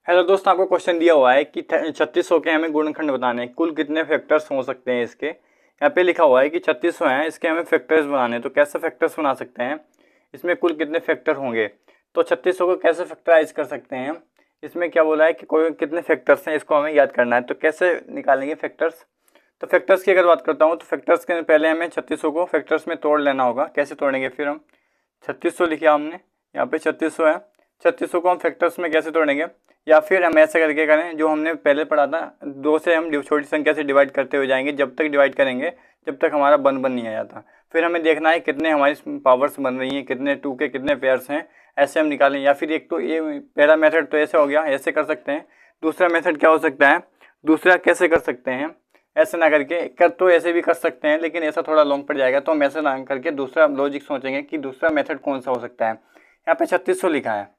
Hello दोस्त, आपको question दिया हुआ है कि 3600 के हमें गुणनखंड बताने हैं। कुल कितने फैक्टर्स हो सकते हैं इसके। यहाँ पे लिखा हुआ है कि 3600 हैं, इसके हमें फैक्टर्स बनाने हैं। तो कैसे फैक्टर्स बना सकते हैं, इसमें कुल कितने फैक्टर होंगे। तो 3600 को कैसे फैक्टराइज कर सकते हैं, इसमें क्या बोला है कि कोई कितने फैक्टर्स हैं, इसको हमें याद करना है। तो कैसे निकालेंगे फैक्टर्स। तो फैक्टर्स की अगर बात करता हूँ तो फैक्टर्स के पहले हमें 3600 को फैक्टर्स में तोड़ लेना होगा। कैसे तोड़ेंगे फिर हम 3600 लिखा हमने, यहाँ पे 3600 है। 3600 को हम फैक्टर्स में कैसे तोड़ेंगे, या फिर हम ऐसे करके करें जो हमने पहले पढ़ा था। 2 से हम छोटी संख्या से डिवाइड करते हुए जाएंगे, जब तक डिवाइड करेंगे जब तक हमारा बन नहीं आ जाता। फिर हमें देखना है कितने हमारी पावर्स बन रही हैं, कितने 2 के कितने पेयर्स हैं, ऐसे हम निकालें। या फिर एक तो ये पहला मेथड तो ऐसे हो गया, ऐसे कर सकते हैं। दूसरा मेथड क्या हो सकता है, दूसरा कैसे कर सकते हैं, ऐसे ना करके कर तो ऐसे भी कर सकते हैं, लेकिन ऐसा थोड़ा लॉन्ग पड़ जाएगा। तो हम ऐसे ना करके दूसरा लॉजिक सोचेंगे कि दूसरा मेथड कौन सा हो सकता है। यहाँ पे 3600 लिखा है,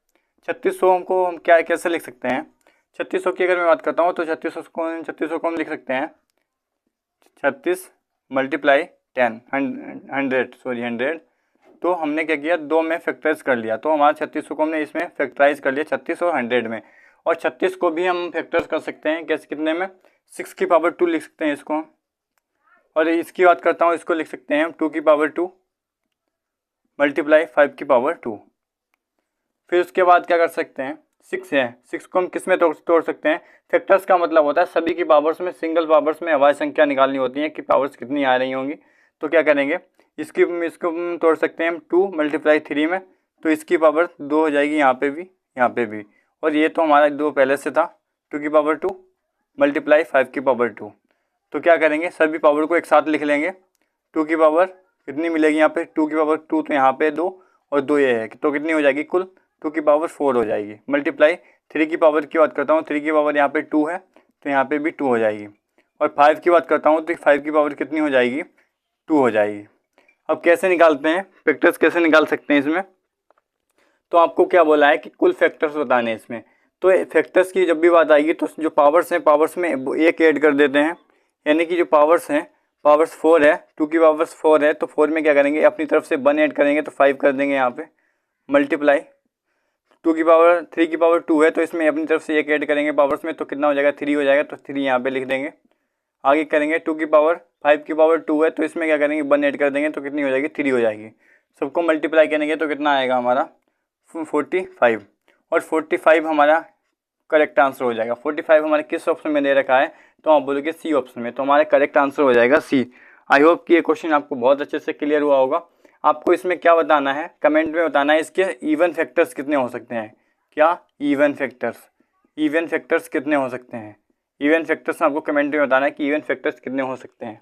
3600 हमको हम क्या कैसे लिख सकते हैं। 3600 की अगर मैं बात करता हूँ तो 3600 को हम लिख सकते हैं 36 मल्टीप्लाई 10 100। तो हमने क्या किया, 2 में फैक्टराइज कर लिया। तो हमारा 3600 को हमने इसमें फैक्टराइज कर लिया 36 और 100 में। और 36 को भी हम फैक्टर्स कर सकते हैं कैसे, कितने में, 6 की पावर 2 लिख सकते हैं इसको। और इसकी बात करता हूँ, इसको लिख सकते हैं हम 2 की पावर 2 मल्टीप्लाई 5 की पावर 2। फिर उसके बाद क्या कर सकते हैं, 6 है, 6 को हम किस में तोड़ सकते हैं। फैक्टर्स का मतलब होता है सभी की पावर्स में, सिंगल पावर्स में अभाज्य संख्या निकालनी होती है कि पावर्स कितनी आ रही होंगी। तो क्या करेंगे, इसको हम तोड़ सकते हैं हम 2 मल्टीप्लाई 3 में। तो इसकी पावर 2 हो जाएगी, यहाँ पे भी यहाँ पे भी। और ये तो हमारा 2 पहले से था, 2 की पावर 2 मल्टीप्लाई 5 की पावर 2। तो क्या करेंगे, सभी पावर को एक साथ लिख लेंगे। 2 की पावर कितनी मिलेगी यहाँ पे, 2 की पावर 2 तो यहाँ पे 2 और 2 ये है, तो कितनी हो जाएगी कुल 2 की पावर 4 हो जाएगी। मल्टीप्लाई 3 की पावर की बात करता हूँ, 3 की पावर यहाँ पे 2 है तो यहाँ पे भी 2 हो जाएगी। और 5 की बात करता हूँ तो 5 की पावर कितनी हो जाएगी, 2 हो जाएगी। अब कैसे निकालते हैं फैक्टर्स, कैसे निकाल सकते हैं इसमें। तो आपको क्या बोला है कि कुल फैक्टर्स बताने हैं इसमें। तो फैक्टर्स की जब भी बात आएगी तो जो पावर्स हैं, पावर्स में एक ऐड कर देते हैं। यानी कि जो पावर्स हैं, पावर्स 4 है, 2 की पावर्स 4 है तो 4 में क्या करेंगे, अपनी तरफ से 1 ऐड करेंगे तो 5 कर देंगे यहाँ पे। मल्टीप्लाई 2 की पावर 3 की पावर 2 है तो इसमें अपनी तरफ से एक ऐड करेंगे पावर्स में, तो कितना हो जाएगा 3 हो जाएगा, तो 3 यहाँ पे लिख देंगे। आगे करेंगे 2 की पावर 5 की पावर 2 है तो इसमें क्या करेंगे 1 ऐड कर देंगे तो कितनी हो जाएगी 3 हो जाएगी। सबको मल्टीप्लाई करेंगे तो कितना आएगा हमारा 45। और 45 हमारा करेक्ट आंसर हो जाएगा। 45 हमारे किस ऑप्शन में दे रखा है, तो आप बोलोगे सी ऑप्शन में, तो हमारा करेक्ट आंसर हो जाएगा सी। आई होप कि ये क्वेश्चन आपको बहुत अच्छे से क्लियर हुआ होगा। आपको इसमें क्या बताना है, कमेंट में बताना है इसके इवन फैक्टर्स कितने हो सकते हैं। क्या इवन फैक्टर्स कितने हो सकते हैं। इवन फैक्टर्स आपको कमेंट में बताना है कि इवन फैक्टर्स कितने हो सकते हैं।